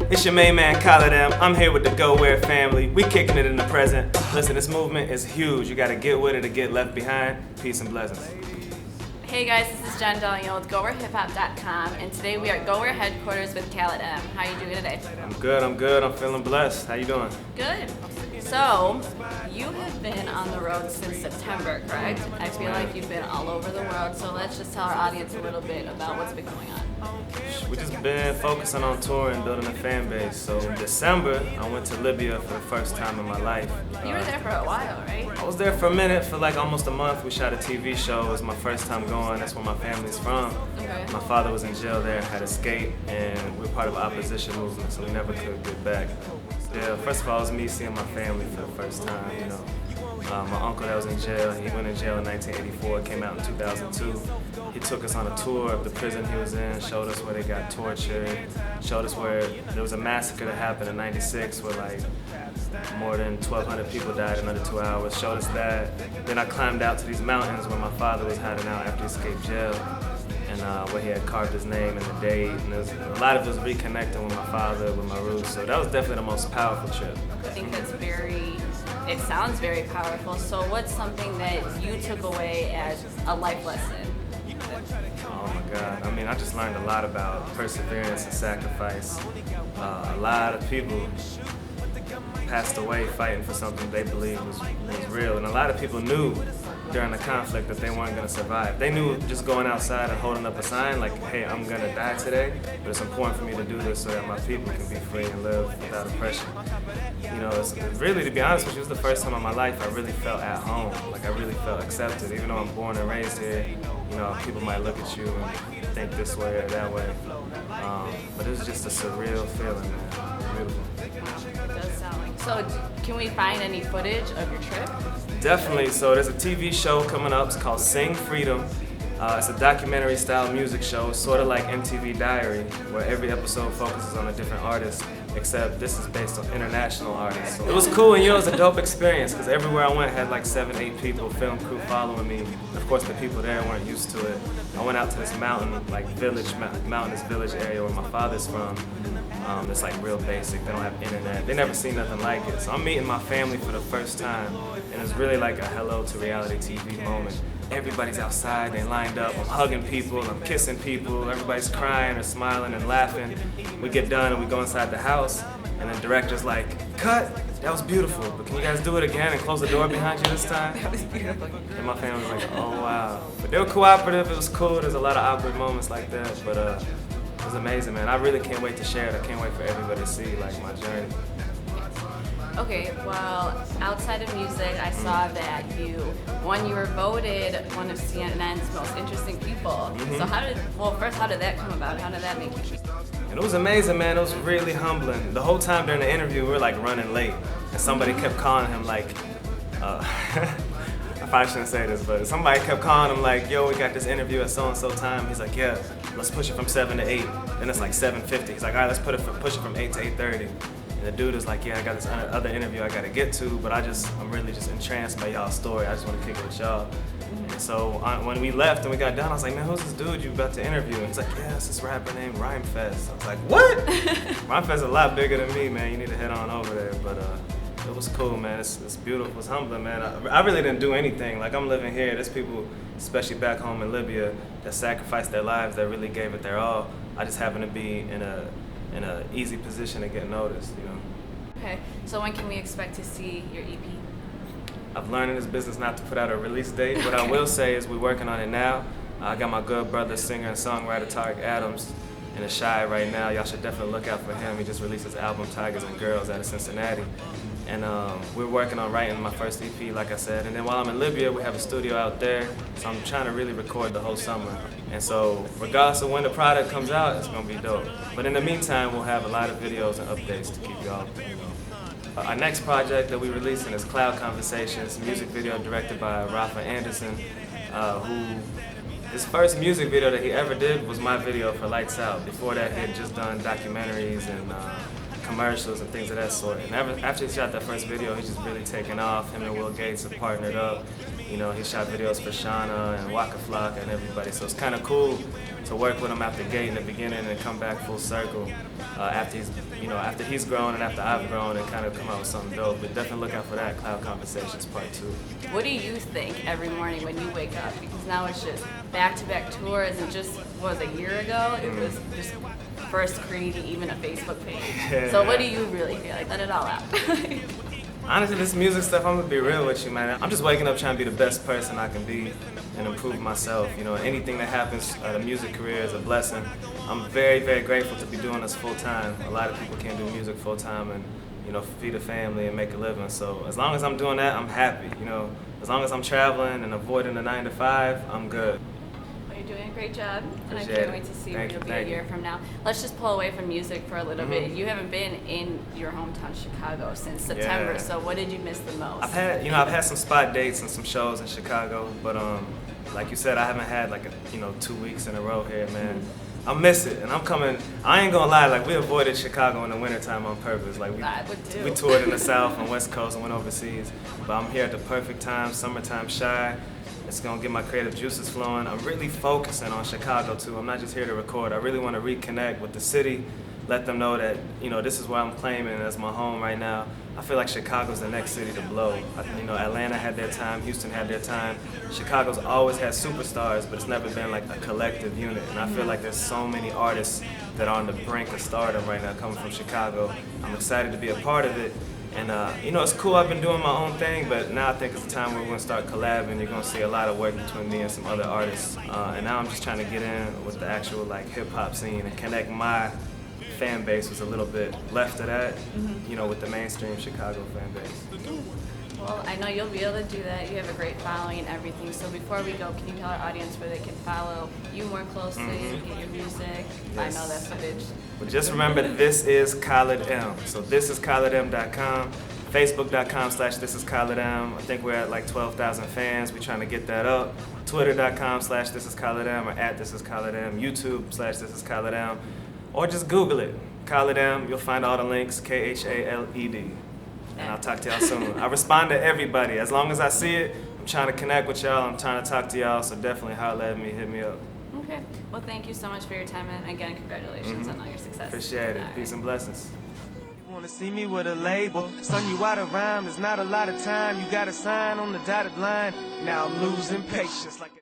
It's your main man, Khaled M. I'm here with the Gowhere family. We kicking it in the present. Listen, this movement is huge. You gotta get with it or get left behind. Peace and blessings. Hey guys, this is DeLeon with GWHQ.com, and today we are at Gowhere headquarters with Khaled M. How are you doing today? I'm good. I'm feeling blessed. How you doing? Good. So, you have been on the road since September, correct? I feel like you've been all over the world, so let's just tell our audience a little bit about what's been going on. We just been focusing on touring, building a fan base. So in December, I went to Libya for the first time in my life. You were there for a while, right? I was there for a minute, for like almost a month. We shot a TV show. It was my first time going. That's where my family's from. Okay. My father was in jail there, had escaped, and we're part of an opposition movement, so we never could get back. Yeah, first of all, it was me seeing my family for the first time, you know. My uncle that was in jail, he went in jail in 1984, came out in 2002. He took us on a tour of the prison he was in, showed us where they got tortured, showed us where there was a massacre that happened in 96 where like more than 1,200 people died in under 2 hours, showed us that. Then I climbed out to these mountains where my father was hiding out after he escaped jail, and where he had carved his name and the date. And a lot of it was reconnecting with my father, with my roots, so that was definitely the most powerful trip. I think that's it sounds very powerful. So what's something that you took away as a life lesson? Oh my God, I mean, I just learned a lot about perseverance and sacrifice. A lot of people passed away fighting for something they believed was real, and a lot of people knew during the conflict that they weren't going to survive. They knew just going outside and holding up a sign like, hey, I'm going to die today, but it's important for me to do this so that my people can be free and live without oppression. You know, it's really, to be honest with you, it was the first time in my life I really felt at home. Like, I really felt accepted, even though I'm born and raised here. You know, people might look at you and think this way or that way. But it was just a surreal feeling, man. Beautiful. It does sound like. So, can we find any footage of your trip? Definitely. So there's a TV show coming up. It's called Sing Freedom. It's a documentary-style music show, sort of like MTV Diary, where every episode focuses on a different artist, except this is based on international artists. So it was cool, and you know, it was a dope experience, because everywhere I went I had like 7, 8 people, film crew following me. Of course, the people there weren't used to it. I went out to this mountain, like mountainous village area where my father's from. It's like real basic. They don't have internet. They never seen nothing like it. So I'm meeting my family for the first time, and it's really like a hello to reality TV moment. Everybody's outside, they lined up, I'm hugging people, I'm kissing people, everybody's crying or smiling and laughing. We get done and we go inside the house, and the director's like, cut, that was beautiful, but can you guys do it again and close the door behind you this time? That was beautiful. And my family was like, oh wow. But they were cooperative, it was cool, there's a lot of awkward moments like that, but it was amazing, man. I really can't wait to share it. I can't wait for everybody to see like my journey. Okay, well, outside of music, I saw that you were voted one of CNN's most interesting people. So how did that come about? How did that make you feel? And it was amazing, man. It was really humbling. The whole time during the interview, we were like running late, and somebody kept calling him like, I probably shouldn't say this, but somebody kept calling him like, yo, we got this interview at so-and-so time. He's like, yeah, let's push it from 7 to 8. Then it's like 7:50. He's like, all right, let's push it from 8 to 8:30. And the dude is like, yeah, I got this other interview I gotta get to, but I'm really just entranced by y'all's story. I just wanna kick it with y'all. And so when we left and we got done, I was like, man, who's this dude you about to interview? And he's like, yeah, it's this rapper named Rhymefest. I was like, what? Rhymefest is a lot bigger than me, man. You need to head on over there. But it was cool, man. It's beautiful. It's humbling, man. I really didn't do anything. Like, I'm living here. There's people, especially back home in Libya, that sacrificed their lives, that really gave it their all. I just happen to be in a easy position to get noticed, you know. Okay, so when can we expect to see your EP? I've learned in this business not to put out a release date. What I will say is we're working on it now. I got my good brother, singer and songwriter Tarek Adams in the Shy right now. Y'all should definitely look out for him. He just released his album Tigers and Girls out of Cincinnati. And we're working on writing my first EP, like I said. And then while I'm in Libya, we have a studio out there. So I'm trying to really record the whole summer. And so regardless of when the product comes out, it's gonna be dope. But in the meantime, we'll have a lot of videos and updates to keep y'all. Our next project that we're releasing is Cloud Conversations, music video directed by Rafa Anderson, who his first music video that he ever did was my video for Lights Out. Before that, he had just done documentaries and commercials and things of that sort. And after he shot that first video, he's just really taken off. Him and Will Gates have partnered up. You know, he shot videos for Shauna and Waka Flocka and everybody. So it's kind of cool to work with him out the gate in the beginning and come back full circle after he's grown and after I've grown and kind of come out with something dope. But definitely look out for that Cloud Conversations Part 2. What do you think every morning when you wake up? Because now it's just back-to-back tours, and just, what was it, a year ago? It was just first creating even a Facebook page. Yeah. So what do you really feel? Like, let it all out. Honestly, this music stuff, I'm gonna be real with you, man. I'm just waking up trying to be the best person I can be and improve myself. You know, anything that happens, the music career is a blessing. I'm very, very grateful to be doing this full time. A lot of people can't do music full time and, you know, feed a family and make a living. So as long as I'm doing that, I'm happy. You know, as long as I'm traveling and avoiding the 9 to 5, I'm good. Well, you're doing a great job, and I Appreciate can't it. wait to see Thank where you, you'll be a year from now. Let's just pull away from music for a little bit. You haven't been in your hometown, Chicago, since September. Yeah. So what did you miss the most? I've had some spot dates and some shows in Chicago, but like you said, I haven't had like 2 weeks in a row here, man. I miss it, and I'm coming. I ain't gonna lie, like we avoided Chicago in the wintertime on purpose. Like we toured in the South and West Coast and went overseas, but I'm here at the perfect time, summertime shy. It's gonna get my creative juices flowing. I'm really focusing on Chicago too. I'm not just here to record. I really want to reconnect with the city, let them know that this is where I'm claiming as my home right now. I feel like Chicago's the next city to blow. Atlanta had their time, Houston had their time. Chicago's always had superstars, but it's never been like a collective unit. And I feel like there's so many artists that are on the brink of stardom right now coming from Chicago. I'm excited to be a part of it. And it's cool, I've been doing my own thing, but now I think it's a time where we're gonna start collabing. You're gonna see a lot of work between me and some other artists. And now I'm just trying to get in with the actual like hip hop scene and connect my fan base was a little bit left of that, with the mainstream Chicago fan base. Well, I know you'll be able to do that. You have a great following and everything. So before we go, can you tell our audience where they can follow you more closely, get your music, Yes. find all that footage? But just remember, this is Khaled M. So thisisKhaledM.com, Facebook.com/thisisKhaledM. I think we're at like 12,000 fans. We're trying to get that up. Twitter.com/thisisKhaledM or @thisisKhaledM. YouTube/thisisKhaledM. Or just Google it, Khaled M. You'll find all the links, KHALED. And I'll talk to y'all soon. I respond to everybody. As long as I see it, I'm trying to connect with y'all. I'm trying to talk to y'all. So definitely holler at me, hit me up. Okay. Well, thank you so much for your time, and again, congratulations on all your success. Appreciate it. All Peace right. and blessings. Wanna see me with a label? Son, you out of rhyme. There's not a lot of time. You got a sign on the dotted line. Now I'm losing patience like